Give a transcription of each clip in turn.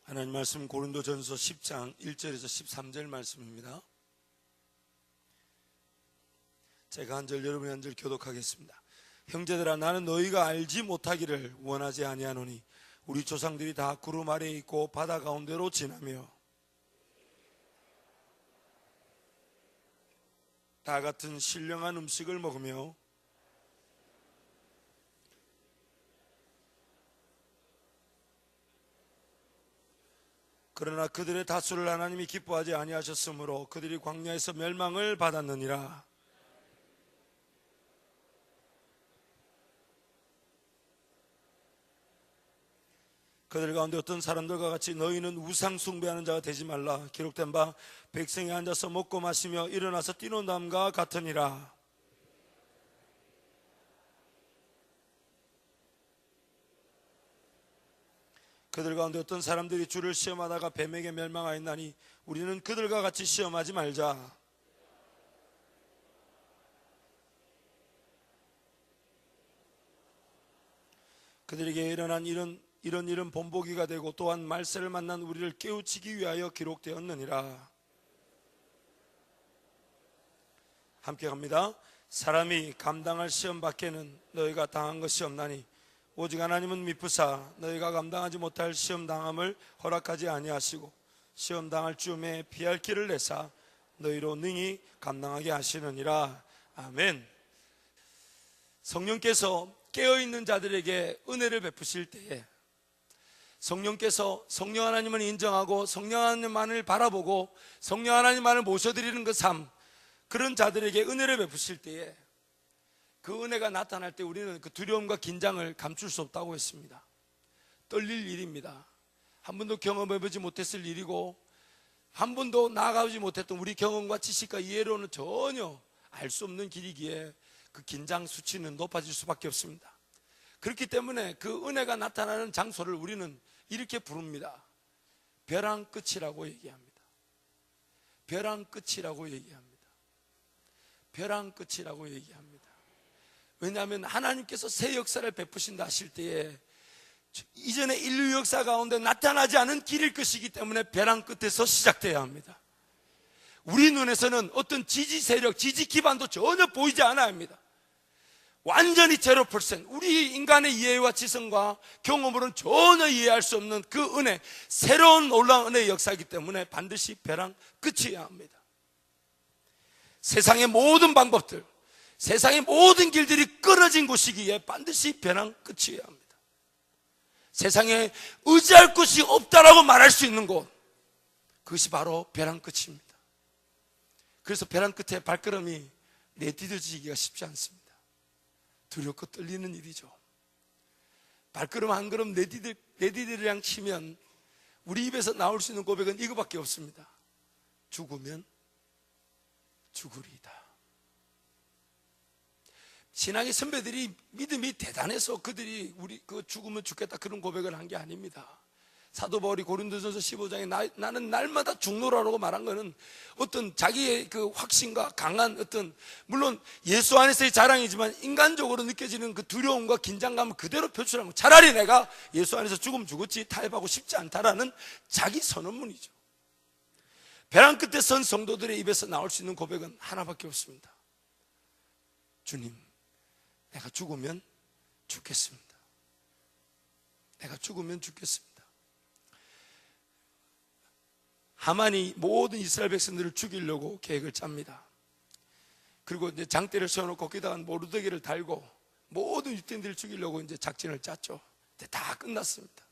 하나님 말씀 고린도전서 10장 1절에서 13절 말씀입니다. 제가 한 절 여러분이 한 절 교독하겠습니다. 형제들아, 나는 너희가 알지 못하기를 원하지 아니하노니 우리 조상들이 다 구름 아래에 있고 바다 가운데로 지나며 다 같은 신령한 음식을 먹으며 그러나 그들의 다수를 하나님이 기뻐하지 아니하셨으므로 그들이 광야에서 멸망을 받았느니라. 그들 가운데 어떤 사람들과 같이 너희는 우상 숭배하는 자가 되지 말라. 기록된 바 백성이 앉아서 먹고 마시며 일어나서 뛰노남과 같으니라. 그들 가운데 어떤 사람들이 주를 시험하다가 뱀에게 멸망하였나니 우리는 그들과 같이 시험하지 말자. 그들에게 일어난 이런 일은 본보기가 되고 또한 말세를 만난 우리를 깨우치기 위하여 기록되었느니라. 함께 갑니다. 사람이 감당할 시험 밖에는 너희가 당한 것이 없나니 오직 하나님은 미쁘사 너희가 감당하지 못할 시험 당함을 허락하지 아니하시고 시험 당할 즈음에 피할 길을 내사 너희로 능히 감당하게 하시느니라. 아멘. 성령께서 깨어있는 자들에게 은혜를 베푸실 때에 성령께서 성령 하나님을 인정하고 성령 하나님만을 바라보고 성령 하나님만을 모셔드리는 그 삶, 그런 자들에게 은혜를 베푸실 때에 그 은혜가 나타날 때 우리는 그 두려움과 긴장을 감출 수 없다고 했습니다. 떨릴 일입니다. 한 번도 경험해보지 못했을 일이고 한 번도 나아가지 못했던 우리 경험과 지식과 이해로는 전혀 알 수 없는 길이기에 그 긴장 수치는 높아질 수밖에 없습니다. 그렇기 때문에 그 은혜가 나타나는 장소를 우리는 이렇게 부릅니다. 벼랑 끝이라고 얘기합니다. 벼랑 끝이라고 얘기합니다. 벼랑 끝이라고 얘기합니다. 왜냐하면 하나님께서 새 역사를 베푸신다 하실 때에 이전의 인류 역사 가운데 나타나지 않은 길일 것이기 때문에 벼랑 끝에서 시작돼야 합니다. 우리 눈에서는 어떤 지지 세력, 지지 기반도 전혀 보이지 않아야 합니다. 완전히 0%, 우리 인간의 이해와 지성과 경험으로는 전혀 이해할 수 없는 그 은혜, 새로운 놀라운 은혜의 역사이기 때문에 반드시 벼랑 끝이어야 합니다. 세상의 모든 방법들, 세상의 모든 길들이 끊어진 곳이기에 반드시 벼랑 끝이어야 합니다. 세상에 의지할 곳이 없다라고 말할 수 있는 곳, 그것이 바로 벼랑 끝입니다. 그래서 벼랑 끝에 발걸음이 내디뎌지기가 쉽지 않습니다. 두렵고 떨리는 일이죠. 발걸음 한 걸음 내디디랑 치면 우리 입에서 나올 수 있는 고백은 이거밖에 없습니다. 죽으면 죽으리이다. 신앙의 선배들이 믿음이 대단해서 그들이 우리 그 죽으면 죽겠다 그런 고백을 한 게 아닙니다. 사도 바울이 고린도전서 15장에 나는 날마다 죽노라고 말한 것은 어떤 자기의 그 확신과 강한 어떤, 물론 예수 안에서의 자랑이지만 인간적으로 느껴지는 그 두려움과 긴장감을 그대로 표출하는 거. 차라리 내가 예수 안에서 죽으면 죽었지 타협하고 싶지 않다라는 자기 선언문이죠. 벼랑 끝에 선 성도들의 입에서 나올 수 있는 고백은 하나밖에 없습니다. 주님, 내가 죽으면 죽겠습니다. 내가 죽으면 죽겠습니다. 하만이 모든 이스라엘 백성들을 죽이려고 계획을 짭니다. 그리고 이제 장대를 세워놓고 거기다가 모르드게를 달고 모든 유대인들을 죽이려고 이제 작전을 짰죠. 근데 다 끝났습니다.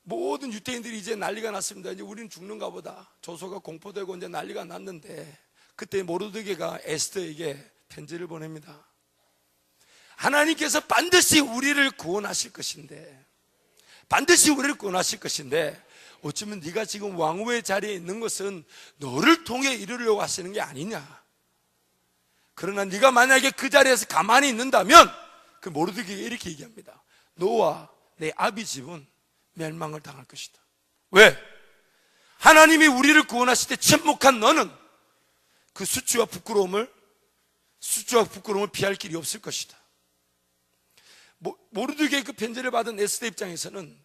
모든 유대인들이 이제 난리가 났습니다. 이제 우리는 죽는가 보다. 조소가 공포되고 이제 난리가 났는데 그때 모르드게가 에스더에게 편지를 보냅니다. 하나님께서 반드시 우리를 구원하실 것인데, 반드시 우리를 구원하실 것인데 어쩌면 네가 지금 왕후의 자리에 있는 것은 너를 통해 이루려고 하시는 게 아니냐. 그러나 네가 만약에 그 자리에서 가만히 있는다면 그 모르드게가 이렇게 얘기합니다. 너와 내 아비 집은 멸망을 당할 것이다. 왜? 하나님이 우리를 구원하실 때 침묵한 너는 그 수치와 부끄러움을 피할 길이 없을 것이다. 모르드게의 그 편지를 받은 에스더 입장에서는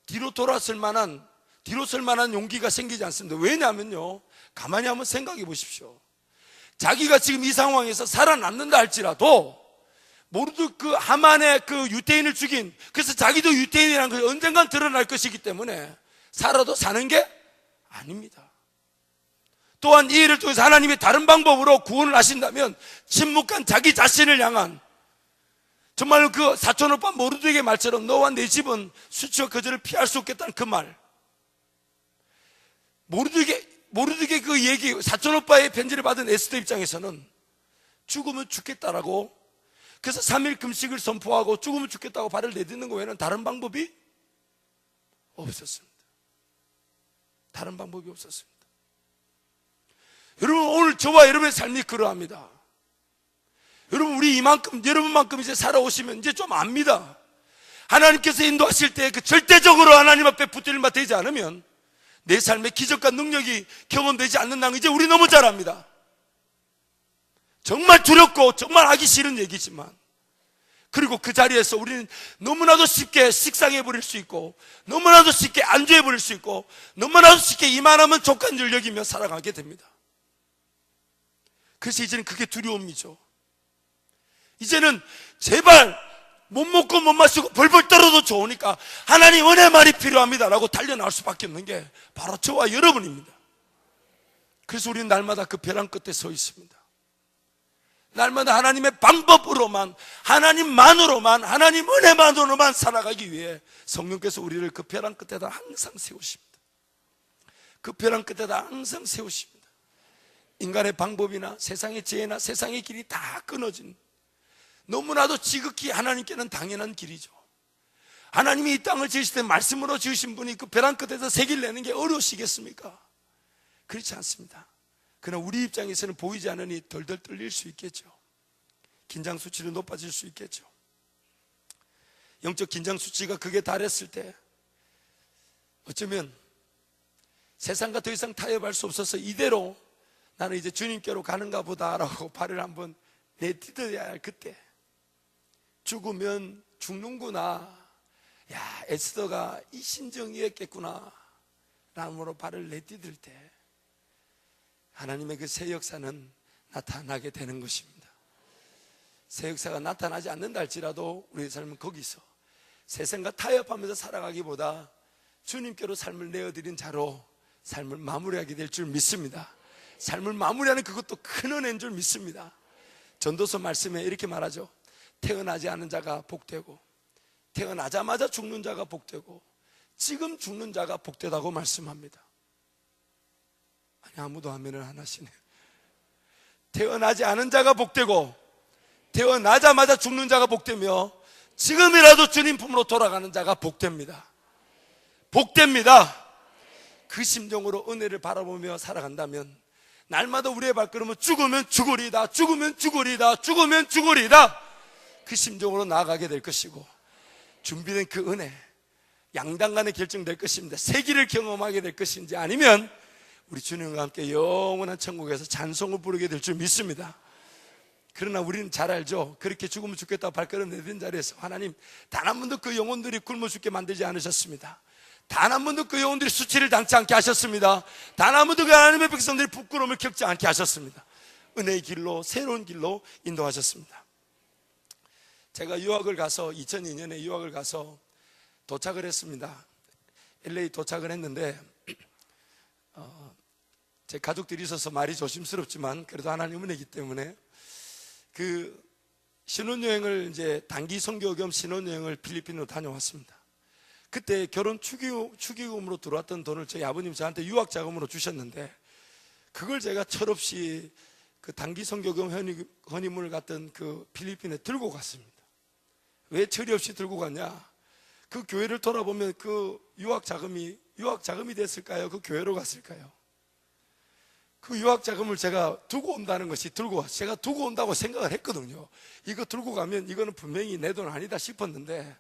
뒤로 돌아설 만한 뒤로 설 만한 용기가 생기지 않습니다. 왜냐하면요, 가만히 한번 생각해 보십시오. 자기가 지금 이 상황에서 살아남는다 할지라도 모르드 그 하만의 그 유대인을 죽인, 그래서 자기도 유대인이라는 것이 언젠간 드러날 것이기 때문에 살아도 사는 게 아닙니다. 또한 이 일을 통해서 하나님이 다른 방법으로 구원을 하신다면 침묵한 자기 자신을 향한, 정말 그 사촌오빠 모르드에게 말처럼 너와 내 집은 수치와 거절을 피할 수 없겠다는 그 말, 모르드에게 그 얘기, 사촌오빠의 편지를 받은 에스더 입장에서는 죽으면 죽겠다라고, 그래서 3일 금식을 선포하고 죽으면 죽겠다고 발을 내딛는 거 외에는 다른 방법이 없었습니다. 다른 방법이 없었습니다. 여러분, 오늘 저와 여러분의 삶이 그러합니다. 여러분, 우리 여러분만큼 이제 살아오시면 이제 좀 압니다. 하나님께서 인도하실 때 그 절대적으로 하나님 앞에 붙들림 바 되지 않으면 내 삶의 기적과 능력이 경험되지 않는다는 거 이제 우리 너무 잘 압니다. 정말 두렵고 정말 하기 싫은 얘기지만, 그리고 그 자리에서 우리는 너무나도 쉽게 식상해 버릴 수 있고, 너무나도 쉽게 안주해 버릴 수 있고, 너무나도 쉽게 이만하면 족한 줄 여기며 살아가게 됩니다. 그래서 이제는 그게 두려움이죠. 이제는 제발 못 먹고 못 마시고 벌벌 떨어도 좋으니까 하나님 은혜만이 필요합니다라고 달려나올 수밖에 없는 게 바로 저와 여러분입니다. 그래서 우리는 날마다 그 벼랑 끝에 서 있습니다. 날마다 하나님의 방법으로만, 하나님만으로만, 하나님 은혜만으로만 살아가기 위해 성령께서 우리를 그 벼랑 끝에다 항상 세우십니다. 그 벼랑 끝에다 항상 세우십니다. 인간의 방법이나 세상의 지혜나 세상의 길이 다 끊어진, 너무나도 지극히 하나님께는 당연한 길이죠. 하나님이 이 땅을 지으실 때 말씀으로 지으신 분이 그 벼랑 끝에서 색을 내는 게 어려우시겠습니까? 그렇지 않습니다. 그러나 우리 입장에서는 보이지 않으니 덜덜 떨릴 수 있겠죠. 긴장 수치도 높아질 수 있겠죠. 영적 긴장 수치가 극에 달했을 때 어쩌면 세상과 더 이상 타협할 수 없어서 이대로 나는 이제 주님께로 가는가 보다라고 발을 한번 내딛어야 할 그때, 죽으면 죽는구나, 야 에스더가 이 심정이었겠구나 라므로 발을 내딛을 때 하나님의 그 새 역사는 나타나게 되는 것입니다. 새 역사가 나타나지 않는다 할지라도 우리의 삶은 거기서 세상과 타협하면서 살아가기보다 주님께로 삶을 내어드린 자로 삶을 마무리하게 될 줄 믿습니다. 삶을 마무리하는 그것도 큰 은혜인 줄 믿습니다. 전도서 말씀에 이렇게 말하죠. 태어나지 않은 자가 복되고, 태어나자마자 죽는 자가 복되고, 지금 죽는 자가 복되다고 말씀합니다. 아니, 아무도 아멘을 안 하시네요. 태어나지 않은 자가 복되고, 태어나자마자 죽는 자가 복되며, 지금이라도 주님 품으로 돌아가는 자가 복됩니다. 복됩니다. 그 심정으로 은혜를 바라보며 살아간다면 날마다 우리의 발걸음은 죽으면 죽으리다, 죽으면 죽으리다, 죽으면 죽으리다, 그 심정으로 나아가게 될 것이고, 준비된 그 은혜, 양당간에 결정될 것입니다. 새 길을 경험하게 될 것인지, 아니면 우리 주님과 함께 영원한 천국에서 찬송을 부르게 될 줄 믿습니다. 그러나 우리는 잘 알죠. 그렇게 죽으면 죽겠다고 발걸음 내딛은 자리에서 하나님 단 한 번도 그 영혼들이 굶어 죽게 만들지 않으셨습니다. 단 한 번도 그 영혼들이 수치를 당치 않게 하셨습니다. 단 한 번도 그 하나님의 백성들이 부끄러움을 겪지 않게 하셨습니다. 은혜의 길로, 새로운 길로 인도하셨습니다. 제가 유학을 가서 2002년에 유학을 가서 도착을 했습니다. LA 도착을 했는데 제 가족들이 있어서 말이 조심스럽지만 그래도 하나님 은혜이기 때문에 그 신혼여행을 이제 단기 선교 겸 신혼여행을 필리핀으로 다녀왔습니다. 그때 결혼 축의금으로 들어왔던 돈을 저희 아버님이 저한테 유학 자금으로 주셨는데, 그걸 제가 철없이 그 단기 선교 겸 허니문을 갔던 그 필리핀에 들고 갔습니다. 왜 처리 없이 들고 갔냐? 그 교회를 돌아보면 그 유학 자금이 됐을까요? 그 교회로 갔을까요? 그 유학 자금을 제가 두고 온다는 것이 제가 두고 온다고 생각을 했거든요. 이거 들고 가면 이거는 분명히 내 돈 아니다 싶었는데,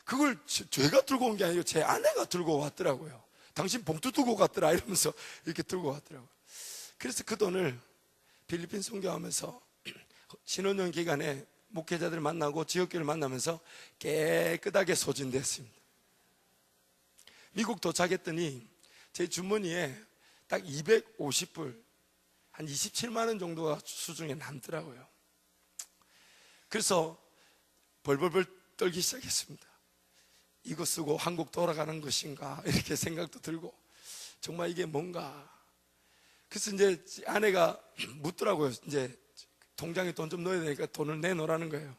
그걸 제가 들고 온 게 아니고 제 아내가 들고 왔더라고요. 당신 봉투 두고 갔더라 이러면서 이렇게 들고 왔더라고요. 그래서 그 돈을 필리핀 선교하면서 신혼여행 기간에 목회자들 만나고 지역교회를 만나면서 깨끗하게 소진됐습니다. 미국 도착했더니 제 주머니에 딱 250불, 한 27만 원 정도가 수중에 남더라고요. 그래서 벌벌벌 떨기 시작했습니다. 이거 쓰고 한국 돌아가는 것인가 이렇게 생각도 들고, 정말 이게 뭔가. 그래서 이제 아내가 묻더라고요. 이제 통장에 돈 좀 넣어야 되니까 돈을 내놓으라는 거예요.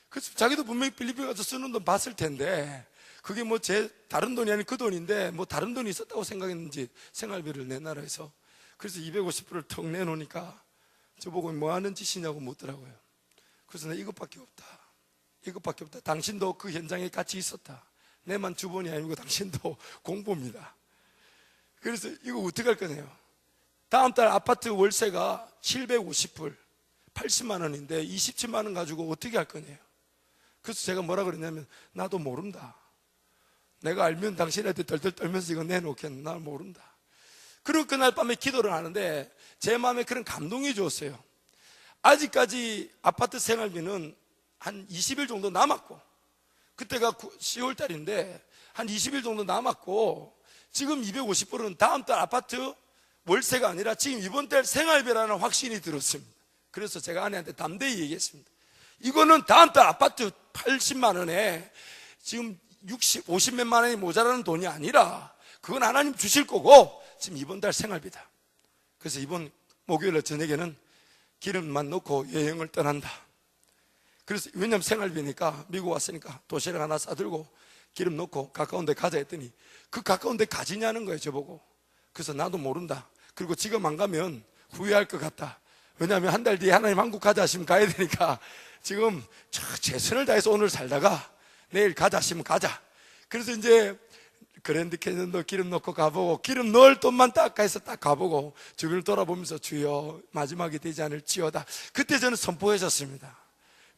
그래서 자기도 분명히 필리핀 가서 쓰는 돈 봤을 텐데, 그게 뭐 제 다른 돈이 아닌 그 돈인데 뭐 다른 돈이 있었다고 생각했는지 생활비를 내놔라 해서, 그래서 250불을 턱 내놓으니까 저보고 뭐 하는 짓이냐고 묻더라고요. 그래서 내가 이것밖에 없다, 이것밖에 없다. 당신도 그 현장에 같이 있었다. 내만 주본이 아니고 당신도 공범이다. 그래서 이거 어떻게 할 거냐요. 다음 달 아파트 월세가 750불, 80만 원인데 27만 원 가지고 어떻게 할 거냐요. 그래서 제가 뭐라 그랬냐면, 나도 모른다. 내가 알면 당신한테 덜덜 떨면서 이거 내놓겠는, 날 모른다. 그리고 그날 밤에 기도를 하는데 제 마음에 그런 감동이 주었어요. 아직까지 아파트 생활비는 한 20일 정도 남았고, 그때가 10월 달인데 한 20일 정도 남았고, 지금 250불은 다음 달 아파트 월세가 아니라 지금 이번 달 생활비라는 확신이 들었습니다. 그래서 제가 아내한테 담대히 얘기했습니다. 이거는 다음 달 아파트 80만 원에 지금 50몇만 원이 모자라는 돈이 아니라 그건 하나님 주실 거고, 지금 이번 달 생활비다. 그래서 이번 목요일 저녁에는 기름만 넣고 여행을 떠난다. 그래서 왜냐면 생활비니까 미국 왔으니까 도시락 하나 싸들고 기름 넣고 가까운 데 가자 했더니, 그 가까운 데 가지냐는 거예요, 저보고. 그래서 나도 모른다. 그리고 지금 안 가면 후회할 것 같다. 왜냐하면 한 달 뒤에 하나님 한국 가자 하시면 가야 되니까 지금 최선을 다해서 오늘 살다가 내일 가자 하시면 가자. 그래서 이제 그랜드 캐년도 기름 넣고 가보고, 기름 넣을 돈만 딱 해서 딱 가보고 주변을 돌아보면서 주여 마지막이 되지 않을지어다. 그때 저는 선포했었습니다.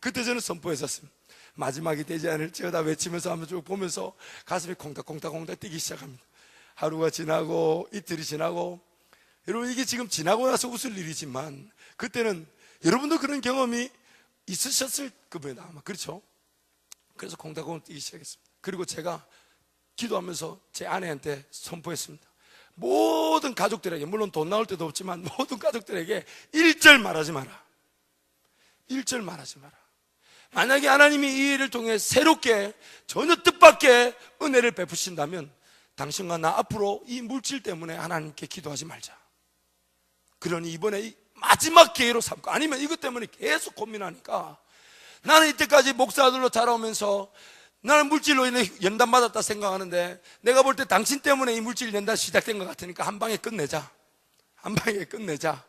그때 저는 선포했었습니다. 마지막이 되지 않을지어다 외치면서 한번 쭉 보면서 가슴이 콩닥콩닥 뛰기 시작합니다. 하루가 지나고 이틀이 지나고, 여러분 이게 지금 지나고 나서 웃을 일이지만 그때는 여러분도 그런 경험이 있으셨을 겁니다 아마. 그렇죠? 그래서 콩닥콩닥 뛰기 시작했습니다. 그리고 제가 기도하면서 제 아내한테 선포했습니다. 모든 가족들에게, 물론 돈 나올 때도 없지만 모든 가족들에게 1절 말하지 마라. 1절 말하지 마라. 만약에 하나님이 이 일을 통해 새롭게 전혀 뜻밖의 은혜를 베푸신다면 당신과 나 앞으로 이 물질 때문에 하나님께 기도하지 말자. 그러니 이번에 마지막 기회로 삼고, 아니면 이것 때문에 계속 고민하니까, 나는 이때까지 목사들로 자라오면서 나는 물질로 인해 연단 받았다 생각하는데, 내가 볼 때 당신 때문에 이 물질 연단 시작된 것 같으니까 한 방에 끝내자. 한 방에 끝내자.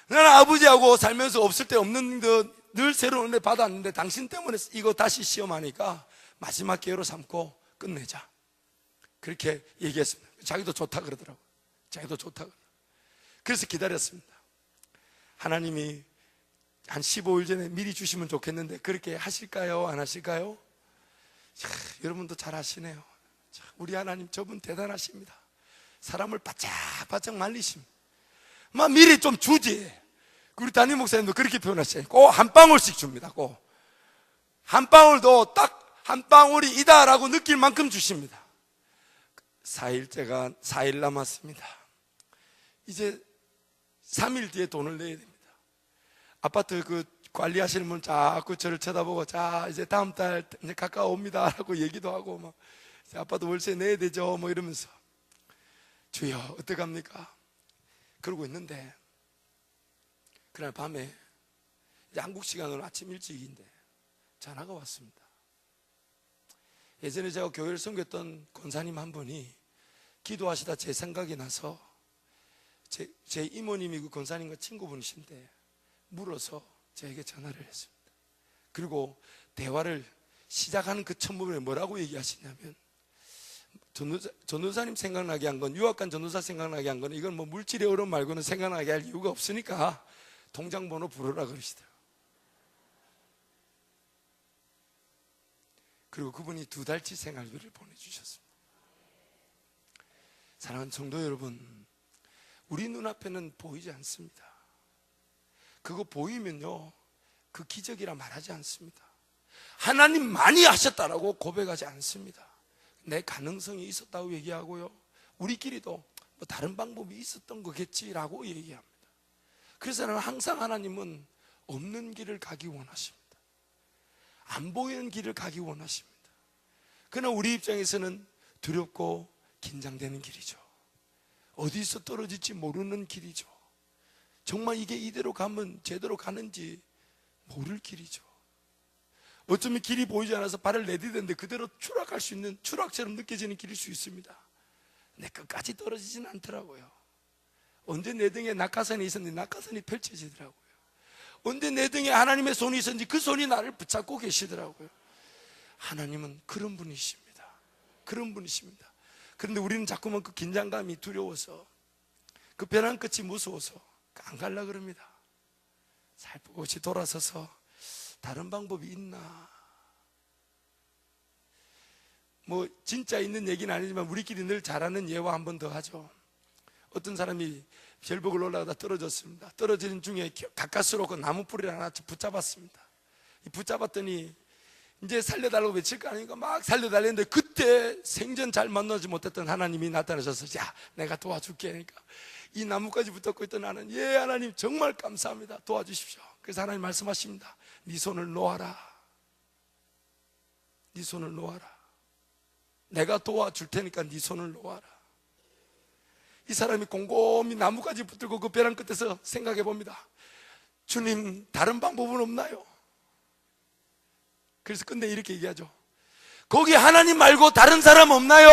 나는 아버지하고 살면서 없을 때 없는 그 늘 새로운 은혜 받았는데 당신 때문에 이거 다시 시험하니까 마지막 기회로 삼고 끝내자. 그렇게 얘기했습니다. 자기도 좋다 그러더라고요. 자기도 좋다 그러더라고요. 그래서 기다렸습니다. 하나님이 한 15일 전에 미리 주시면 좋겠는데 그렇게 하실까요? 안 하실까요? 자, 여러분도 잘 아시네요. 자, 우리 하나님 저분 대단하십니다. 사람을 바짝바짝 말리십니다. 막 미리 좀 주지. 우리 담임 목사님도 그렇게 표현하시잖아요. 꼭 한 방울씩 줍니다. 꼭 한 방울도 딱 한 방울이 이다라고 느낄 만큼 주십니다. 4일째가 4일 남았습니다. 이제 3일 뒤에 돈을 내야 됩니다. 아파트 그 관리하시는 분 자꾸 저를 쳐다보고, 자 이제 다음 달 이제 가까워옵니다 라고 얘기도 하고, 막 아파트 월세 내야 되죠 뭐 이러면서, 주여 어떡합니까? 그러고 있는데 그날 밤에 이제 한국 시간으로 아침 일찍인데 전화가 왔습니다. 예전에 제가 교회를 섬겼던 권사님 한 분이 기도하시다 제 생각이 나서, 제 이모님이 그 권사님과 친구분이신데 물어서 저에게 전화를 했습니다. 그리고 대화를 시작하는 그 첫 부분에 뭐라고 얘기하시냐면, 전도사님 생각나게 한 건, 유학간 전도사 생각나게 한 건, 이건 뭐 물질의 어려움 말고는 생각나게 할 이유가 없으니까 통장 번호 부르라 그러시더라고요. 그리고 그분이 2달치 생활비를 보내주셨습니다. 사랑하는 성도 여러분, 우리 눈앞에는 보이지 않습니다. 그거 보이면요 그 기적이라 말하지 않습니다. 하나님 많이 하셨다라고 고백하지 않습니다. 내 가능성이 있었다고 얘기하고요, 우리끼리도 뭐 다른 방법이 있었던 거겠지라고 얘기합니다. 그래서 항상 하나님은 없는 길을 가기 원하십니다. 안 보이는 길을 가기 원하십니다. 그러나 우리 입장에서는 두렵고 긴장되는 길이죠. 어디서 떨어질지 모르는 길이죠. 정말 이게 이대로 가면 제대로 가는지 모를 길이죠. 어쩌면 길이 보이지 않아서 발을 내디뎠는데 그대로 추락할 수 있는, 추락처럼 느껴지는 길일 수 있습니다. 근데 끝까지 떨어지진 않더라고요. 언제 내 등에 낙하산이 있었는지 낙하산이 펼쳐지더라고요. 언제 내 등에 하나님의 손이 있었는지 그 손이 나를 붙잡고 계시더라고요. 하나님은 그런 분이십니다. 그런 분이십니다. 그런데 우리는 자꾸만 그 긴장감이 두려워서, 그 변한 끝이 무서워서 안 가려고 그럽니다. 살포시 돌아서서 다른 방법이 있나? 뭐 진짜 있는 얘기는 아니지만 우리끼리 늘 잘하는 예화 한 번 더 하죠. 어떤 사람이 절벽을 올라가다 떨어졌습니다. 떨어지는 중에 가까스로 그 나무 뿌리를 하나 붙잡았습니다. 붙잡았더니 이제 살려달라고 외칠 거 아닙니까? 막 살려달랬는데 그때 생전 잘 만나지 못했던 하나님이 나타나셔서 야, 내가 도와줄게. 그러니까 이 나무까지 붙잡고 있던 나는, 예, 하나님 정말 감사합니다. 도와주십시오. 그래서 하나님 말씀하십니다. 네 손을 놓아라. 네 손을 놓아라. 내가 도와줄 테니까 네 손을 놓아라. 이 사람이 곰곰이 나무까지 붙들고 그 벼랑 끝에서 생각해 봅니다. 주님, 다른 방법은 없나요? 그래서 끝내 이렇게 얘기하죠. 거기 하나님 말고 다른 사람 없나요?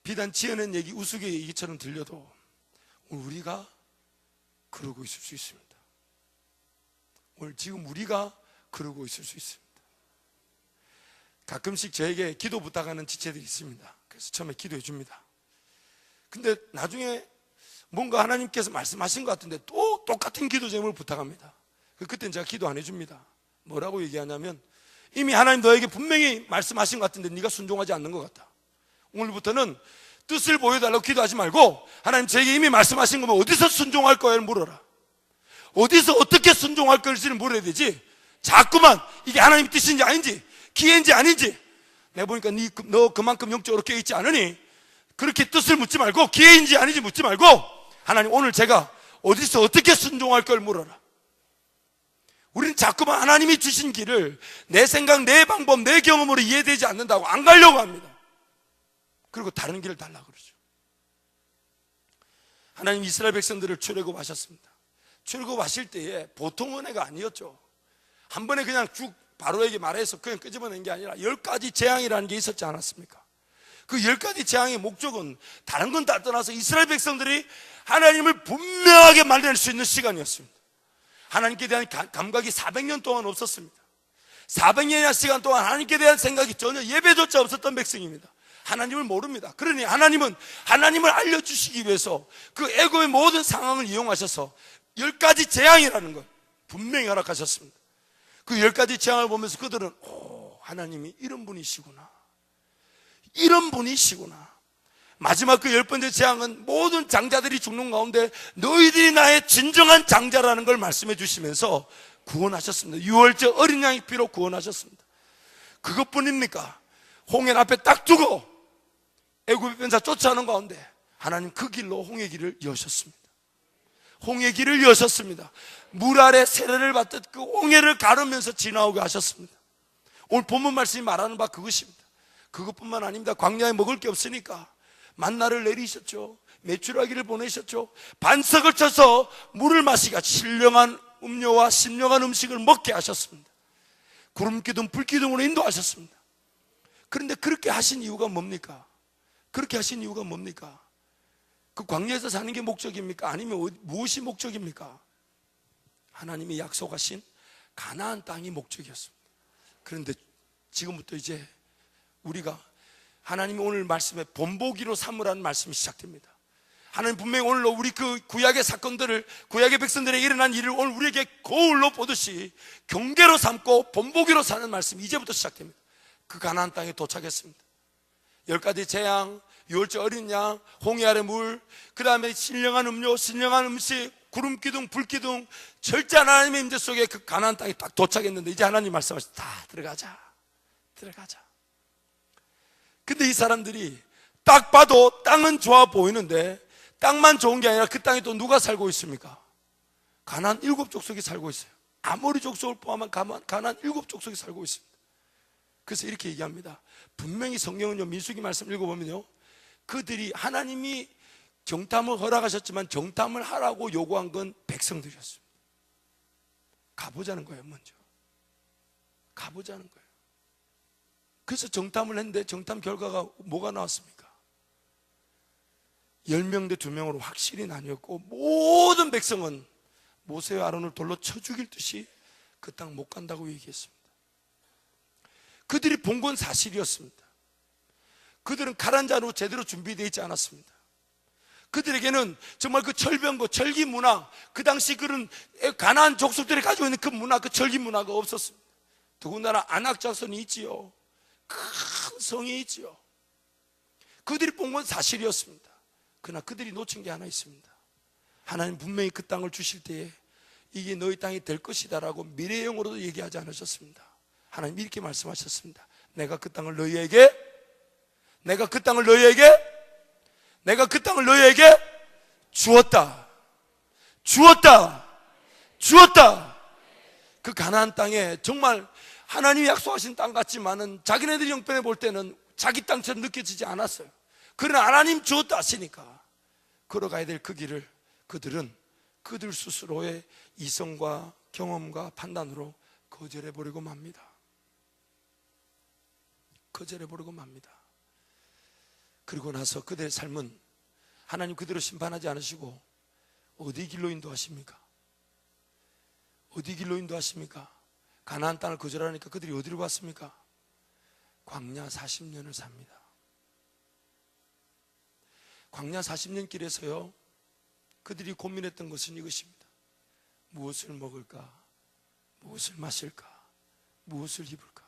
비단 지어낸 얘기, 우스개 얘기처럼 들려도 우리가 그러고 있을 수 있습니다. 오늘 지금 우리가 그러고 있을 수 있습니다. 가끔씩 저에게 기도 부탁하는 지체들이 있습니다. 그래서 처음에 기도해 줍니다. 근데 나중에 뭔가 하나님께서 말씀하신 것 같은데 또 똑같은 기도 제목을 부탁합니다. 그때는 제가 기도 안 해줍니다. 뭐라고 얘기하냐면, 이미 하나님 너에게 분명히 말씀하신 것 같은데 네가 순종하지 않는 것 같다. 오늘부터는 뜻을 보여달라고 기도하지 말고, 하나님 저에게 이미 말씀하신 거면 어디서 순종할 거야를 물어라. 어디서 어떻게 순종할 것인지를 물어야 되지, 자꾸만 이게 하나님 뜻인지 아닌지, 기회인지 아닌지, 내가 보니까 너 그만큼 영적으로 깨어있지 않으니 그렇게 뜻을 묻지 말고 기회인지 아닌지 묻지 말고, 하나님 오늘 제가 어디서 어떻게 순종할 걸 물어라. 우리는 자꾸만 하나님이 주신 길을 내 생각, 내 방법, 내 경험으로 이해되지 않는다고 안 가려고 합니다. 그리고 다른 길을 달라고 그러죠. 하나님 이스라엘 백성들을 출애굽하셨습니다. 출애굽하실 때에 보통 은혜가 아니었죠. 한 번에 그냥 쭉 바로에게 말해서 그냥 끄집어낸 게 아니라 10가지 재앙이라는 게 있었지 않았습니까? 그 10가지 재앙의 목적은 다른 건 다 떠나서 이스라엘 백성들이 하나님을 분명하게 만날 수 있는 시간이었습니다. 하나님께 대한 감각이 400년 동안 없었습니다. 400년이나 시간 동안 하나님께 대한 생각이 전혀 예배조차 없었던 백성입니다. 하나님을 모릅니다. 그러니 하나님은 하나님을 알려주시기 위해서 그 애고의 모든 상황을 이용하셔서 10가지 재앙이라는 걸 분명히 허락하셨습니다. 그 10가지 재앙을 보면서 그들은 하나님이 이런 분이시구나, 이런 분이시구나. 마지막 그 10번째 재앙은 모든 장자들이 죽는 가운데 너희들이 나의 진정한 장자라는 걸 말씀해 주시면서 구원하셨습니다. 유월절 어린 양의 피로 구원하셨습니다. 그것뿐입니까? 홍해 앞에 딱 두고 애굽의 변사 쫓아오는 가운데 하나님 그 길로 홍해 길을 여셨습니다. 홍해 길을 여셨습니다. 물 아래 세례를 받듯 그 홍해를 가르면서 지나오게 하셨습니다. 오늘 본문 말씀이 말하는 바 그것입니다. 그것뿐만 아닙니다. 광야에 먹을 게 없으니까 만나를 내리셨죠. 메추라기를 보내셨죠. 반석을 쳐서 물을 마시가 신령한 음료와 신령한 음식을 먹게 하셨습니다. 구름기둥 불기둥으로 인도하셨습니다. 그런데 그렇게 하신 이유가 뭡니까? 그렇게 하신 이유가 뭡니까? 그 광야에서 사는 게 목적입니까? 아니면 무엇이 목적입니까? 하나님이 약속하신 가나안 땅이 목적이었습니다. 그런데 지금부터 이제 우리가 하나님이 오늘 말씀에 본보기로 삼으라는 말씀이 시작됩니다. 하나님 분명히 오늘 우리 그 구약의 사건들을, 구약의 백성들에게 일어난 일을 오늘 우리에게 거울로 보듯이 경계로 삼고 본보기로 사는 말씀이 이제부터 시작됩니다. 그 가나안 땅에 도착했습니다. 10가지 재앙, 유월절 어린 양, 홍해 아래 물, 그 다음에 신령한 음료, 신령한 음식, 구름기둥, 불기둥, 절제한 하나님의 임재 속에 그 가나안 땅에 딱 도착했는데 이제 하나님 말씀하시죠. 다 들어가자, 들어가자. 근데 이 사람들이 딱 봐도 땅은 좋아 보이는데 땅만 좋은 게 아니라 그 땅에 또 누가 살고 있습니까? 가나안 7족속이 살고 있어요. 아모리 족속을 포함한 가나안 7족속이 살고 있습니다. 그래서 이렇게 얘기합니다. 분명히 성경은요, 민수기 말씀 읽어보면요, 그들이 하나님이 정탐을 허락하셨지만 정탐을 하라고 요구한 건 백성들이었습니다. 가보자는 거예요. 먼저 가보자는 거예요. 그래서 정탐을 했는데 정탐 결과가 뭐가 나왔습니까? 10명 대 2명으로 확실히 나뉘었고, 모든 백성은 모세와 아론을 돌로 쳐 죽일 듯이 그 땅 못 간다고 얘기했습니다. 그들이 본 건 사실이었습니다. 그들은 가란 자로 제대로 준비되어 있지 않았습니다. 그들에게는 정말 그 철병거, 철기 문화, 그 당시 그런 가나안 족속들이 가지고 있는 그 문화, 그 철기 문화가 없었습니다. 더군다나 안악자손이 있지요. 큰 성이 있지요. 그들이 본 건 사실이었습니다. 그러나 그들이 놓친 게 하나 있습니다. 하나님 분명히 그 땅을 주실 때에 이게 너희 땅이 될 것이다 라고 미래형으로도 얘기하지 않으셨습니다. 하나님 이렇게 말씀하셨습니다. 내가 그 땅을 너희에게 주었다. 그 가나안 땅에 정말 하나님이 약속하신 땅 같지만은 자기네들이 형편에 볼 때는 자기 땅처럼 느껴지지 않았어요. 그러나 하나님 주었다 하시니까 걸어가야 될 그 길을 그들은 그들 스스로의 이성과 경험과 판단으로 거절해버리고 맙니다. 그리고 나서 그들의 삶은 하나님 그대로 심판하지 않으시고 어디 길로 인도하십니까? 가나안 땅을 거절하니까 그들이 어디로 갔습니까? 광야 40년을 삽니다. 광야 40년 길에서요, 그들이 고민했던 것은 이것입니다. 무엇을 먹을까? 무엇을 마실까? 무엇을 입을까?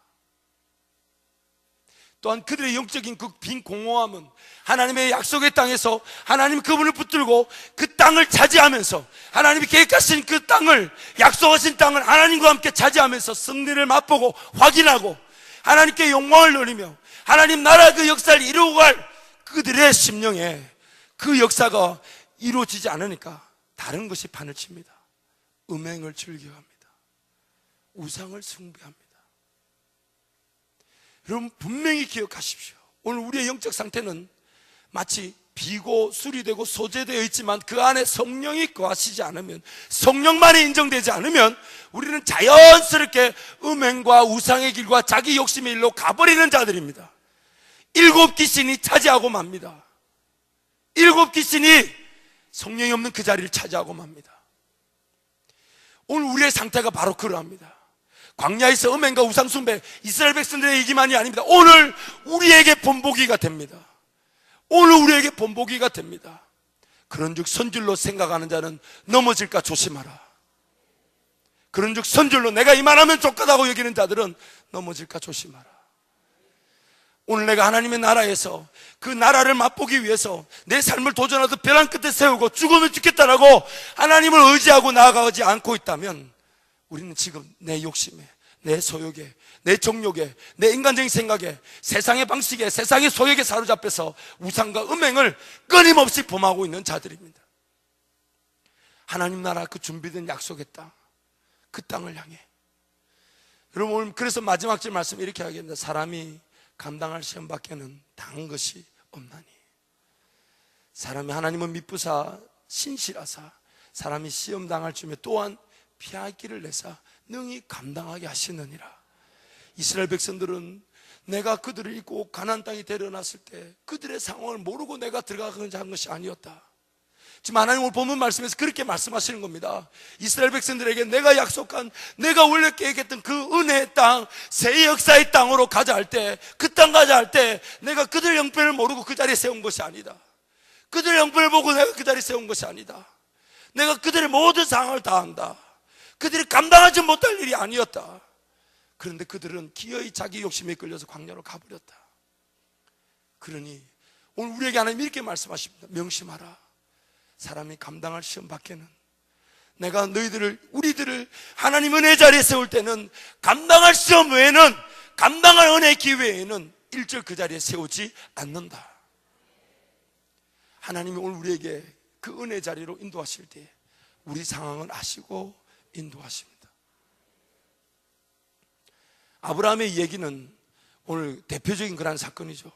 또한 그들의 영적인 그 빈 공허함은 하나님의 약속의 땅에서 하나님 그분을 붙들고 그 땅을 차지하면서 하나님이 계획하신 그 땅을, 약속하신 땅을 하나님과 함께 차지하면서 승리를 맛보고 확인하고 하나님께 영광을 돌리며 하나님 나라 그 역사를 이루고 갈 그들의 심령에 그 역사가 이루어지지 않으니까 다른 것이 판을 칩니다. 음행을 즐겨합니다. 우상을 숭배합니다. 여러분 분명히 기억하십시오. 오늘 우리의 영적 상태는 마치 비고 수리되고 소재되어 있지만 그 안에 성령이 거하시지 않으면, 성령만이 인정되지 않으면 우리는 자연스럽게 음행과 우상의 길과 자기 욕심의 일로 가버리는 자들입니다. 7 귀신이 차지하고 맙니다. 7 귀신이 성령이 없는 그 자리를 차지하고 맙니다. 오늘 우리의 상태가 바로 그러합니다. 광야에서 음행과 우상숭배, 이스라엘 백성들의 얘기만이 아닙니다. 오늘 우리에게 본보기가 됩니다. 그런즉 선줄로 생각하는 자는 넘어질까 조심하라. 그런즉 선줄로 내가 이만하면 족하다고 여기는 자들은 넘어질까 조심하라. 오늘 내가 하나님의 나라에서 그 나라를 맛보기 위해서 내 삶을 도전하듯 벼랑 끝에 세우고 죽으면 죽겠다라고 하나님을 의지하고 나아가지 않고 있다면 우리는 지금 내 욕심에, 내 소욕에, 내 정욕에, 내 인간적인 생각에, 세상의 방식에, 세상의 소욕에 사로잡혀서 우상과 음행을 끊임없이 범하고 있는 자들입니다. 하나님 나라 그 준비된 약속의 땅, 그 땅을 향해 여러분 오늘 그래서 마지막 절 말씀 이렇게 하겠습니다. 사람이 감당할 시험 밖에는 당한 것이 없나니. 사람이 하나님은 미쁘사 신실하사 사람이 시험 당할 쯤에 또한 피할 길을 내사 능히 감당하게 하시느니라. 이스라엘 백성들은 내가 그들을 잊고 가나안 땅에 데려놨을 때 그들의 상황을 모르고 내가 들어가고자 한 것이 아니었다. 지금 하나님 오늘 본문 말씀에서 그렇게 말씀하시는 겁니다. 이스라엘 백성들에게 내가 약속한, 내가 원래 계획했던 그 은혜의 땅, 새 역사의 땅으로 가자 할 때, 그 땅 가자 할 때 내가 그들 형편을 모르고 그 자리에 세운 것이 아니다. 그들의 형편을 보고 내가 그 자리에 세운 것이 아니다. 내가 그들의 모든 상황을 다 안다. 그들이 감당하지 못할 일이 아니었다. 그런데 그들은 기어이 자기 욕심에 끌려서 광야로 가버렸다. 그러니 오늘 우리에게 하나님 이렇게 말씀하십니다. 명심하라. 사람이 감당할 시험 밖에는, 내가 너희들을, 우리들을 하나님 은혜 자리에 세울 때는 감당할 시험 외에는, 감당할 은혜 기회에는 일절 그 자리에 세우지 않는다. 하나님이 오늘 우리에게 그 은혜 자리로 인도하실 때 우리 상황을 아시고 인도하십니다. 아브라함의 얘기는 오늘 대표적인 그런 사건이죠.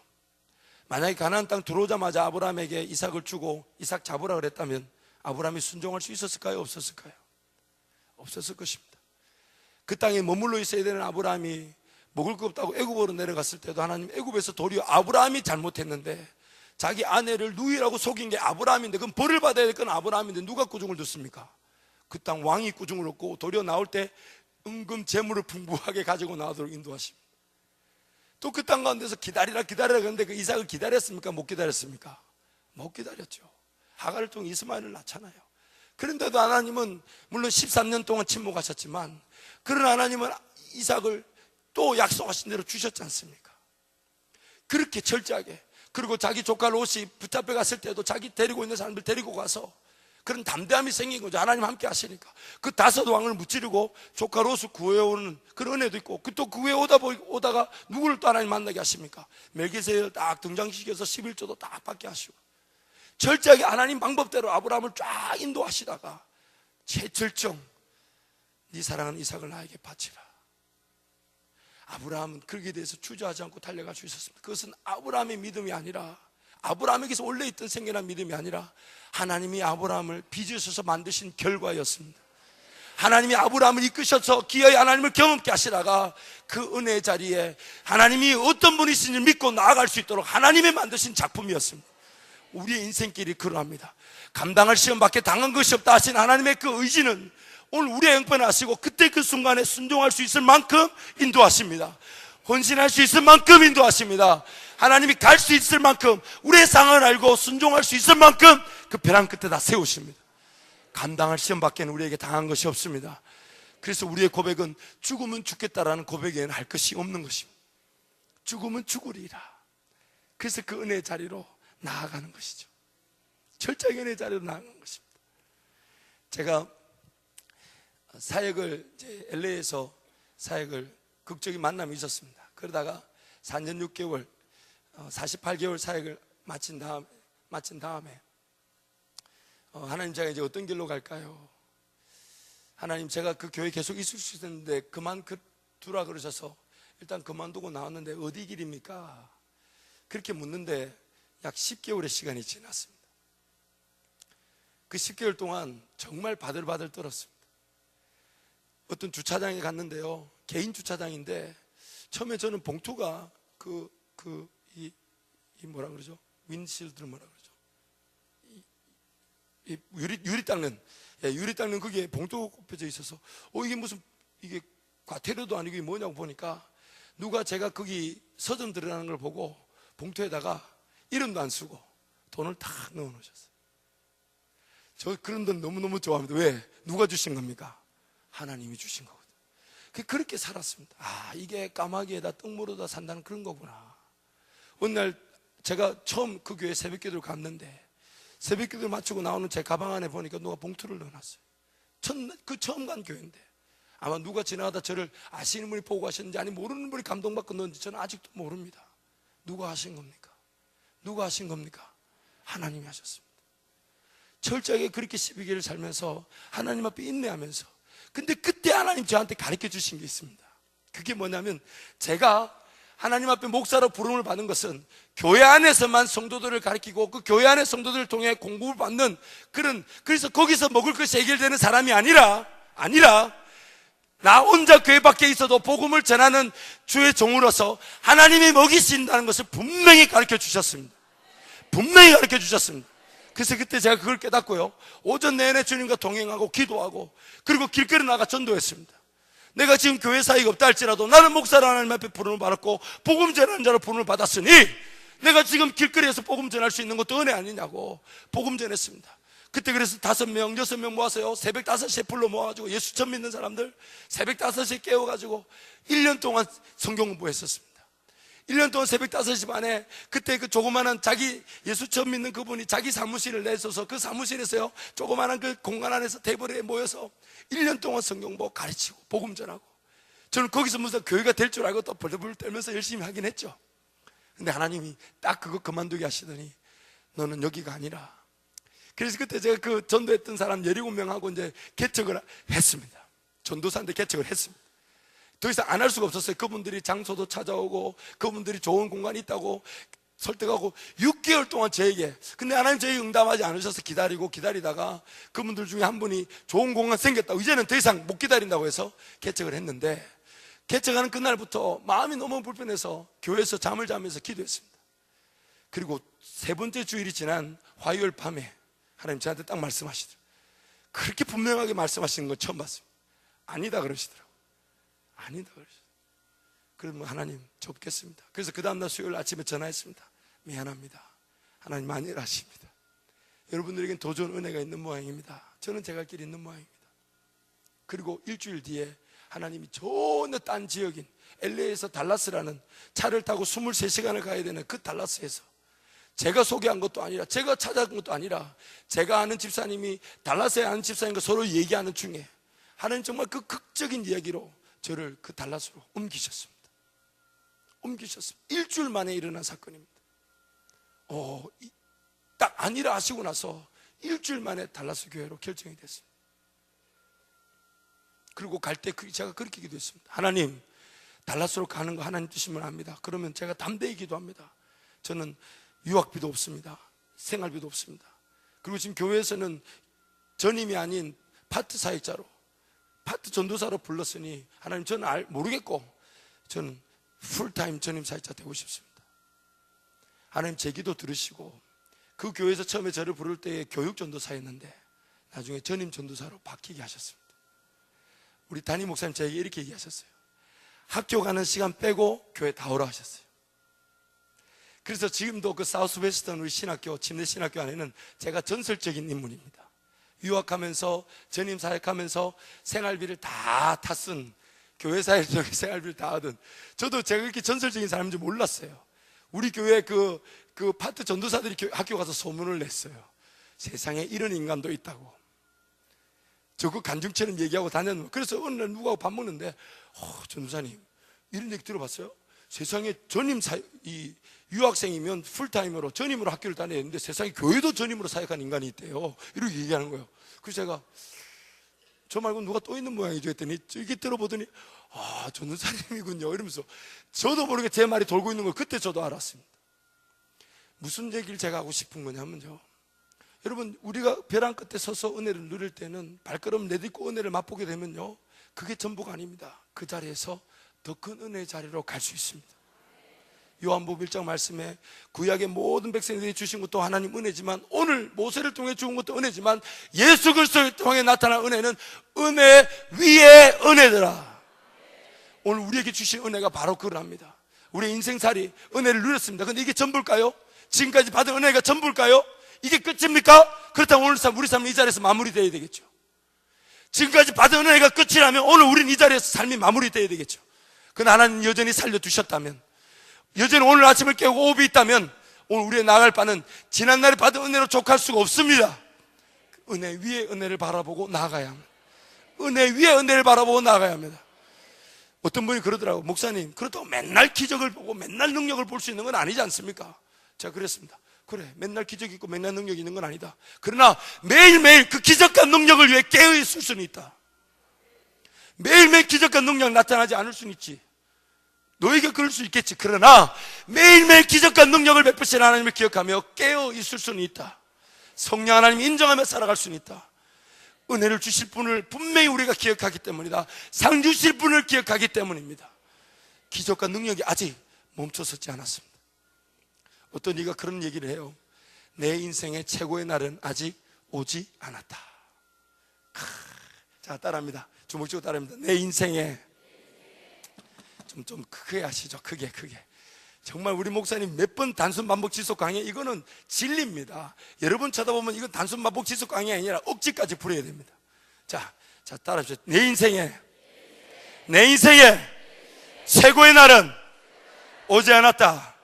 만약에 가나안 땅 들어오자마자 아브라함에게 이삭을 주고 이삭 잡으라 그랬다면 아브라함이 순종할 수 있었을까요? 없었을까요? 없었을 것입니다. 그 땅에 머물러 있어야 되는 아브라함이 먹을 거 없다고 애굽으로 내려갔을 때도 하나님 애굽에서 도리어 아브라함이 잘못했는데 자기 아내를 누이라고 속인 게 아브라함인데 그럼 벌을 받아야 될 건 아브라함인데 누가 꾸중을 뒀습니까? 그 땅 왕이 꾸중을 얻고 도리어 나올 때 은금 재물을 풍부하게 가지고 나오도록 인도하십니다. 또 그 땅 가운데서 기다리라 그랬는데 그 이삭을 기다렸습니까? 못 기다렸습니까? 못 기다렸죠. 하갈을 통해 이스마엘을 낳잖아요. 그런데도 하나님은 물론 13년 동안 침묵하셨지만 그런 하나님은 이삭을 또 약속하신 대로 주셨지 않습니까? 그렇게 철저하게. 그리고 자기 조카 롯이 붙잡혀 갔을 때도 자기 데리고 있는 사람들 데리고 가서 그런 담대함이 생긴 거죠. 하나님 함께 하시니까 그 5 왕을 무찌르고 조카 롯을 구해오는 그런 은혜도 있고 또 구해 오다가 누구를 또 하나님 만나게 하십니까? 멜기세덱을 딱 등장시켜서 11조도 딱 받게 하시고 철저하게 하나님 방법대로 아브라함을 쫙 인도하시다가 최절정 네 사랑하는 이삭을 나에게 바치라. 아브라함은 그렇게 대해서 주저하지 않고 달려갈 수 있었습니다. 그것은 아브라함의 믿음이 아니라 아브라함에게서 원래 있던 생겨난 믿음이 아니라 하나님이 아브라함을 빚으셔서 만드신 결과였습니다. 하나님이 아브라함을 이끄셔서 기어이 하나님을 경험케 하시다가 그 은혜의 자리에 하나님이 어떤 분이신지 믿고 나아갈 수 있도록 하나님이 만드신 작품이었습니다. 우리의 인생길이 그러합니다. 감당할 시험밖에 당한 것이 없다 하신 하나님의 그 의지는 오늘 우리의 형편을 아시고 그때 그 순간에 순종할 수 있을 만큼 인도하십니다. 헌신할 수 있을 만큼 인도하십니다. 하나님이 갈 수 있을 만큼 우리의 상황을 알고 순종할 수 있을 만큼 그 벼랑 끝에 다 세우십니다. 감당할 시험밖에는 우리에게 당한 것이 없습니다. 그래서 우리의 고백은 죽으면 죽겠다라는 고백에는 할 것이 없는 것입니다. 죽으면 죽으리라. 그래서 그 은혜의 자리로 나아가는 것이죠. 철저하게 은혜의 자리로 나아가는 것입니다. 제가 사역을 LA에서 사역을 극적인 만남이 있었습니다. 그러다가 4년 6개월 48개월 사역을 마친 다음에 하나님 제가 이제 어떤 길로 갈까요? 하나님 제가 그 교회 계속 있을 수 있는데 그만두라 그러셔서 일단 그만두고 나왔는데 어디 길입니까? 그렇게 묻는데 약 10개월의 시간이 지났습니다. 그 10개월 동안 정말 바들바들 떨었습니다. 어떤 주차장에 갔는데요, 개인 주차장인데 처음에 저는 봉투가 이 뭐라 그러죠? 윈실드를 뭐라 그러죠? 이 유리 닦는 그게 봉투가 꼽혀져 있어서 이게 무슨 이게 과태료도 아니고 이게 뭐냐고 보니까 누가 제가 거기 서점 들어가는 걸 보고 봉투에다가 이름도 안 쓰고 돈을 다 넣어 놓으셨어요. 저 그런 돈 너무너무 좋아합니다. 왜? 누가 주신 겁니까? 하나님이 주신 거거든요. 그렇게 살았습니다. 이게 까마귀에다 떡모르다 산다는 그런 거구나. 어느 날 제가 처음 그 교회 새벽기도를 갔는데 새벽기도를 마치고 나오는 제 가방 안에 보니까 누가 봉투를 넣어놨어요. 처음 간 교회인데 아마 누가 지나가다 저를 아시는 분이 보고 가셨는지 아니 모르는 분이 감동받고 넣었는지 저는 아직도 모릅니다. 누가 하신 겁니까? 누가 하신 겁니까? 하나님이 하셨습니다. 철저하게 그렇게 12개를 살면서 하나님 앞에 인내하면서 근데 그때 하나님 저한테 가르쳐 주신 게 있습니다. 그게 뭐냐면 제가 하나님 앞에 목사로 부름을 받은 것은 교회 안에서만 성도들을 가르치고 그 교회 안의 성도들을 통해 공부를 받는 그래서 거기서 먹을 것이 해결되는 사람이 아니라 나 혼자 교회 밖에 있어도 복음을 전하는 주의 종으로서 하나님이 먹이신다는 것을 분명히 가르쳐 주셨습니다. 분명히 가르쳐 주셨습니다. 그래서 그때 제가 그걸 깨닫고요, 오전 내내 주님과 동행하고 기도하고 그리고 길거리 나가 전도했습니다. 내가 지금 교회 사역이 없다 할지라도 나는 목사로 하나님 앞에 부름을 받았고 복음 전하는 자로 부름을 받았으니 내가 지금 길거리에서 복음 전할 수 있는 것도 은혜 아니냐고 복음 전했습니다. 그때 그래서 5명, 6명 모아서요, 새벽 5시에 불러 모아가지고 예수 처음 믿는 사람들 새벽 5시에 깨워가지고 1년 동안 성경 공부했었습니다. 1년 동안 새벽 5시 반에 그때 그 조그마한 자기 예수 처음 믿는 그분이 자기 사무실을 내서서 그 사무실에서요 조그마한 그 공간 안에서 테이블에 모여서 1년 동안 성경 보고 가르치고 복음 전하고 저는 거기서 무슨 교회가 될 줄 알고 또 벌벌 떨면서 열심히 하긴 했죠. 근데 하나님이 딱 그거 그만두게 하시더니 너는 여기가 아니라. 그래서 그때 제가 그 전도했던 사람 17명하고 이제 개척을 했습니다. 전도사인데 개척을 했습니다. 더 이상 안 할 수가 없었어요. 그분들이 장소도 찾아오고 그분들이 좋은 공간이 있다고 설득하고 6개월 동안 저에게, 근데 하나님 저에게 응답하지 않으셔서 기다리다가 그분들 중에 한 분이 좋은 공간 생겼다고 이제는 더 이상 못 기다린다고 해서 개척을 했는데, 개척하는 그날부터 마음이 너무 불편해서 교회에서 잠을 자면서 기도했습니다. 그리고 세 번째 주일이 지난 화요일 밤에 하나님 저한테 딱 말씀하시더라고요. 그렇게 분명하게 말씀하시는 건 처음 봤습니다. 아니다 그러시더라고요. 아니다 그러시더라고요. 그러면 하나님 접겠습니다. 그래서 그 다음날 수요일 아침에 전화했습니다. 미안합니다. 하나님 많이 일하십니다. 여러분들에겐 더 좋은 은혜가 있는 모양입니다. 저는 제 갈 길이 있는 모양입니다. 그리고 일주일 뒤에 하나님이 전혀 딴 지역인 LA에서 달라스라는 차를 타고 23시간을 가야 되는 그 달라스에서, 제가 소개한 것도 아니라 제가 찾아간 것도 아니라 제가 아는 집사님이 달라스에 아는 집사님과 서로 얘기하는 중에 하나님 정말 그 극적인 이야기로 저를 그 달라스로 옮기셨습니다. 일주일 만에 일어난 사건입니다. 딱 아니라 하시고 나서 일주일 만에 달라스 교회로 결정이 됐습니다. 그리고 갈 때 제가 그렇게 기도했습니다. 하나님, 달라스로 가는 거 하나님 뜻이면 압니다. 그러면 제가 담대히 기도합니다. 저는 유학비도 없습니다. 생활비도 없습니다. 그리고 지금 교회에서는 전임이 아닌 파트 사역자로, 파트 전도사로 불렀으니 하나님, 저는 모르겠고 저는 풀타임 전임 사역자 되고 싶습니다. 하나님 제 기도 들으시고 그 교회에서 처음에 저를 부를 때에 교육 전도사였는데 나중에 전임 전도사로 바뀌게 하셨습니다. 우리 담임 목사님 저에게 이렇게 얘기하셨어요. 학교 가는 시간 빼고 교회 다 오라 하셨어요. 그래서 지금도 그 사우스웨스턴 우리 신학교, 침례 신학교 안에는 제가 전설적인 인물입니다. 유학하면서 전임 사역하면서 생활비를 다 쓴, 교회 사역적인 생활비를 다 하던, 저도 제가 그렇게 전설적인 사람인지 몰랐어요. 우리 교회 그 파트 전도사들이 학교 가서 소문을 냈어요. 세상에 이런 인간도 있다고. 저 그 간증처럼 얘기하고 다녔는데, 그래서 어느 날 누구하고 밥 먹는데 전도사님 이런 얘기 들어봤어요? 세상에 전임 이 유학생이면 풀타임으로 전임으로 학교를 다녀야 되는데 세상에 교회도 전임으로 사역하는 인간이 있대요. 이렇게 얘기하는 거예요. 그래서 제가 저 말고 누가 또 있는 모양이죠 했더니 이게 들어보더니 전도사님이군요 이러면서 저도 모르게 제 말이 돌고 있는 걸 그때 저도 알았습니다. 무슨 얘기를 제가 하고 싶은 거냐면요, 여러분, 우리가 벼랑 끝에 서서 은혜를 누릴 때는 발걸음 내딛고 은혜를 맛보게 되면요, 그게 전부가 아닙니다. 그 자리에서 더 큰 은혜의 자리로 갈 수 있습니다. 요한복음 1장 말씀에 구약의 모든 백성들이 주신 것도 하나님 은혜지만, 오늘 모세를 통해 주은 것도 은혜지만, 예수 그리스도를 통해 나타난 은혜는 은혜 위에 은혜더라. 오늘 우리에게 주신 은혜가 바로 그러합니다. 우리의 인생살이 은혜를 누렸습니다. 그런데 이게 전부일까요? 지금까지 받은 은혜가 전부일까요? 이게 끝입니까? 그렇다면 오늘 우리 삶은 이 자리에서 마무리되어야 되겠죠. 지금까지 받은 은혜가 끝이라면 오늘 우리는 이 자리에서 삶이 마무리되어야 되겠죠. 그러나 하나님 여전히 살려두셨다면, 여전히 오늘 아침을 깨고 호흡이 있다면 오늘 우리의 나아갈 바는 지난날에 받은 은혜로 족할 수가 없습니다. 은혜 위에 은혜를 바라보고 나아가야 합니다. 은혜 위에 은혜를 바라보고 나아가야 합니다. 어떤 분이 그러더라고요. 목사님, 그렇다고 맨날 기적을 보고 맨날 능력을 볼 수 있는 건 아니지 않습니까? 제가 그랬습니다. 그래, 맨날 기적이 있고 맨날 능력이 있는 건 아니다. 그러나 매일매일 그 기적과 능력을 위해 깨어 있을 수는 있다. 매일매일 기적과 능력 나타나지 않을 수는 있지. 너에게 그럴 수 있겠지. 그러나 매일매일 기적과 능력을 베푸신 하나님을 기억하며 깨어 있을 수는 있다. 성령 하나님 인정하며 살아갈 수는 있다. 은혜를 주실 분을 분명히 우리가 기억하기 때문이다. 상 주실 분을 기억하기 때문입니다. 기적과 능력이 아직 멈춰서지 않았습니다. 어떤 이가 그런 얘기를 해요. 내 인생의 최고의 날은 아직 오지 않았다. 자, 따라합니다. 주먹 쥐고 따라합니다. 내 인생에 좀 크게 하시죠. 크게. 정말 우리 목사님 몇 번 단순 반복 지속 강의, 이거는 진리입니다. 여러분 쳐다보면 이건 단순 반복 지속 강의 아니라 억지까지 부려야 됩니다. 자, 따라합시다. 내 인생에 최고의 날은 오지 않았다.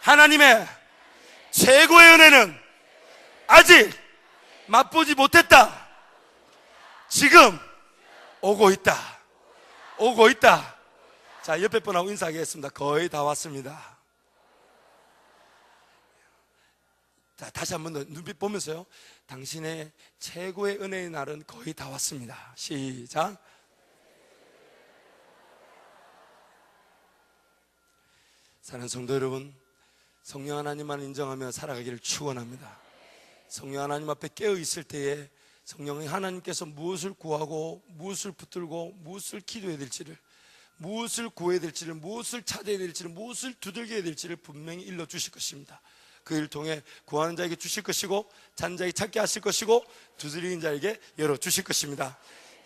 하나님의 최고의 은혜는 아직 맛보지 못했다. 지금 오고 있다. 자, 옆에 분하고 인사하겠습니다. 거의 다 왔습니다. 자, 다시 한 번 더 눈빛 보면서요. 당신의 최고의 은혜의 날은 거의 다 왔습니다. 시작. 사랑하는 성도 여러분, 성령 하나님만 인정하며 살아가기를 축원합니다. 성령 하나님 앞에 깨어 있을 때에 성령 하나님께서 무엇을 구하고 무엇을 붙들고 무엇을 기도해야 될지를, 무엇을 구해야 될지를, 무엇을 찾아야 될지를, 무엇을 두들겨야 될지를 분명히 일러 주실 것입니다. 그 일 통해 구하는 자에게 주실 것이고, 찾는 자에게 찾게 하실 것이고, 두드리는 자에게 열어 주실 것입니다.